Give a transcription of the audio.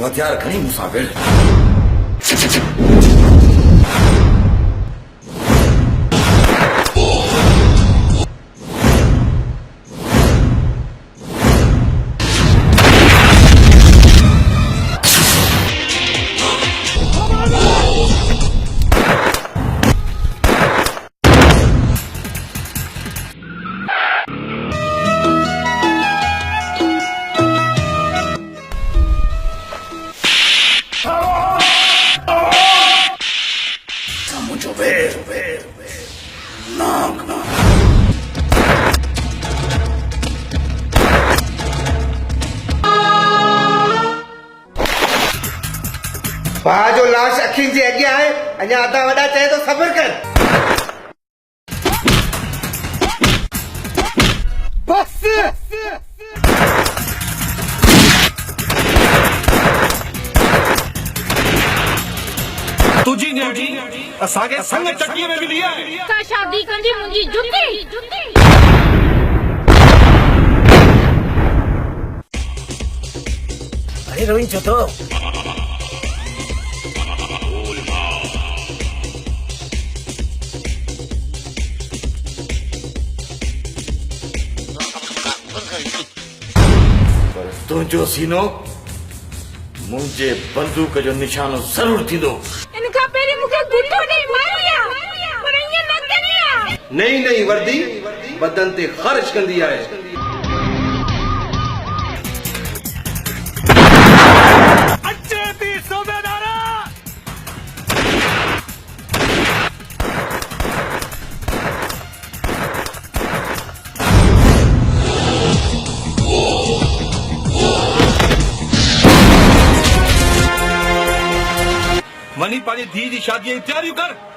हथियार खणी मुसाफिर भाउ जो लाश अखियुनि जे अॻियां आहे अञा अदा वॾा चए तो सब्र कर बस तुझी न्याणी असांखे संग चटनीअ में मिली आहे का शादी कंदी मुंहिंजी जुती अरे रोइन छो तो तुंहिंजो सीनो मुंहिंजे बंदूक जो निशानो ज़रूर थींदो इन खां पहिरीं मूंखे गुठो ॾेई मारिया पर ईअं न करिया नई नई वर्दी बदन ते ख़र्च कंदी आहे अचे थी सूबेदारा मनी पंहिंजी धीउ जी शादीअ जी तयारियूं कर